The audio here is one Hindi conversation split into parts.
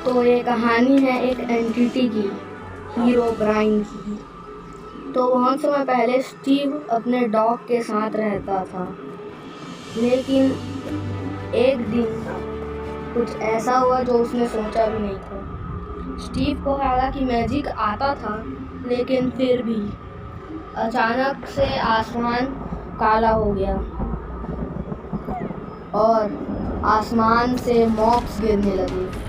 तो ये कहानी है एक एंटिटी की, हीरोब्राइन की। तो बहुत समय पहले स्टीव अपने डॉग के साथ रहता था, लेकिन एक दिन कुछ ऐसा हुआ जो उसने सोचा भी नहीं था। स्टीव को हालांकि मैजिक आता था, लेकिन फिर भी अचानक से आसमान काला हो गया और आसमान से मॉब्स गिरने लगे।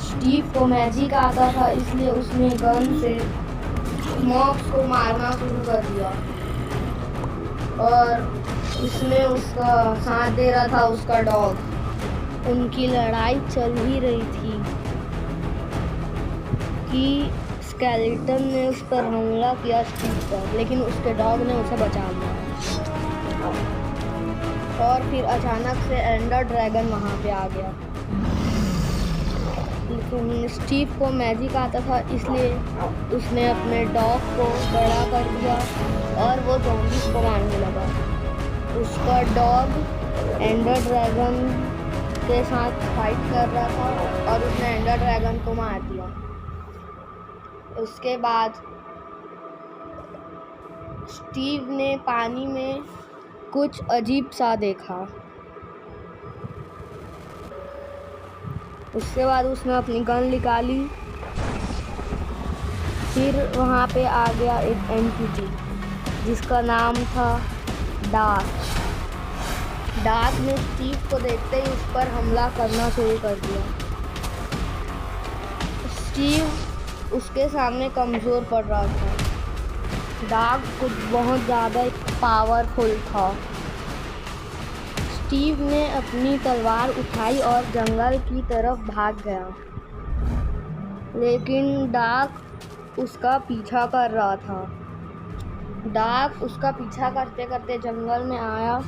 स्टीव को मैजिक आता था, इसलिए उसने गन से मॉब्स को मारना शुरू कर दिया और उसमें उसका साथ दे रहा था उसका डॉग। उनकी लड़ाई चल ही रही थी कि स्केलेटन ने उस पर हमला किया स्टीव पर, लेकिन उसके डॉग ने उसे बचा लिया। और फिर अचानक से एंडर ड्रैगन वहाँ पे आ गया। लेकिन स्टीव को मैजिक आता था, इसलिए उसने अपने डॉग को बड़ा कर दिया और वो ज़ॉम्बीज़ को मारने लगा। उसका डॉग एंडर ड्रैगन के साथ फाइट कर रहा था और उसने एंडर ड्रैगन को मार दिया। उसके बाद स्टीव ने पानी में कुछ अजीब सा देखा। उसके बाद उसने अपनी गन निकाली। फिर वहाँ पे आ गया एक एंटिटी जिसका नाम था डार्क। डार्क ने स्टीव को देखते ही उस पर हमला करना शुरू कर दिया। स्टीव उसके सामने कमज़ोर पड़ रहा था। डार्क कुछ बहुत ज़्यादा पावरफुल था। स्टीव ने अपनी तलवार उठाई और जंगल की तरफ भाग गया, लेकिन डार्क उसका पीछा कर रहा था। डार्क उसका पीछा करते करते जंगल में आया।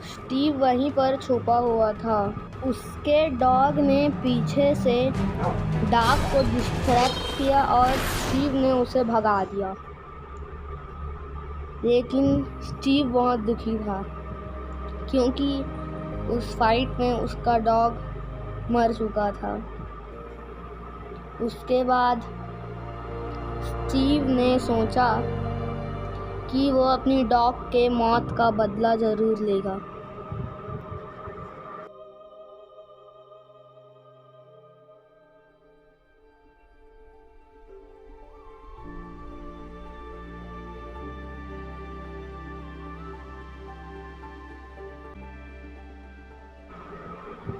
स्टीव वहीं पर छुपा हुआ था। उसके डॉग ने पीछे से डार्क को डिस्ट्रैक्ट किया और स्टीव ने उसे भगा दिया। लेकिन स्टीव बहुत दुखी था, क्योंकि उस फाइट में उसका डॉग मर चुका था। उसके बाद स्टीव ने सोचा कि वो अपनी डॉग के मौत का बदला ज़रूर लेगा।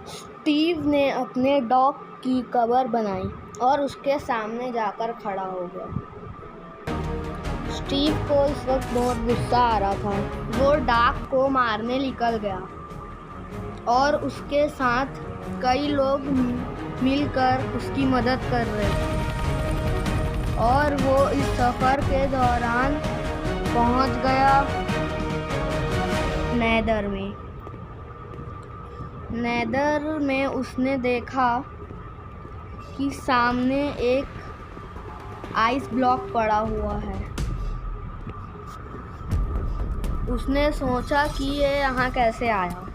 स्टीव ने अपने डॉग की कबर बनाई और उसके सामने जाकर खड़ा हो गया। स्टीव को इस वक्त बहुत गुस्सा आ रहा था। वो डार्क को मारने निकल गया और उसके साथ कई लोग मिलकर उसकी मदद कर रहे थे और वो इस सफ़र के दौरान पहुंच गया नेदर में। नेदर में उसने देखा कि सामने एक आइस ब्लॉक पड़ा हुआ है। उसने सोचा कि ये यहाँ कैसे आया,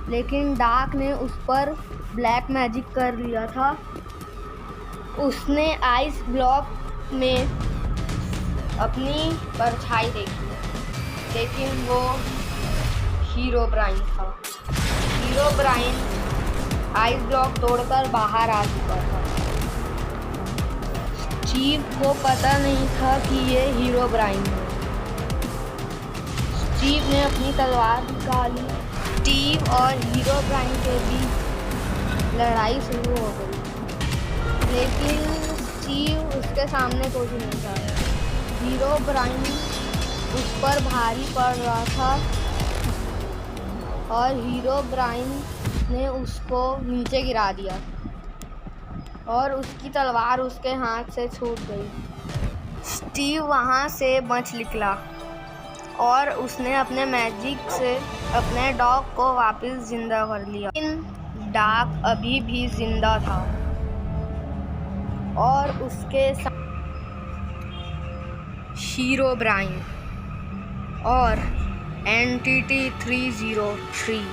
लेकिन डार्क ने उस पर ब्लैक मैजिक कर लिया था। उसने आइस ब्लॉक में अपनी परछाई देखी, लेकिन वो हीरोब्राइन था। हीरोब्राइन आइस ब्लॉक तोड़कर बाहर आ चुका था। स्टीव को पता नहीं था कि ये हीरोब्राइन है। स्टीव ने अपनी तलवार निकाली। स्टीव और हीरोब्राइन के बीच लड़ाई शुरू हो गई, लेकिन स्टीव उसके सामने कुछ नहीं था। हीरोब्राइन उस पर भारी पड़ रहा था और हीरोब्राइन ने उसको नीचे गिरा दिया और उसकी तलवार उसके हाथ से छूट गई। स्टीव वहाँ से बच निकला और उसने अपने मैजिक से अपने डॉग को वापस जिंदा कर लिया। लेकिन डार्क अभी भी जिंदा था और उसके साथ हीरोब्राइन और एंटिटी 303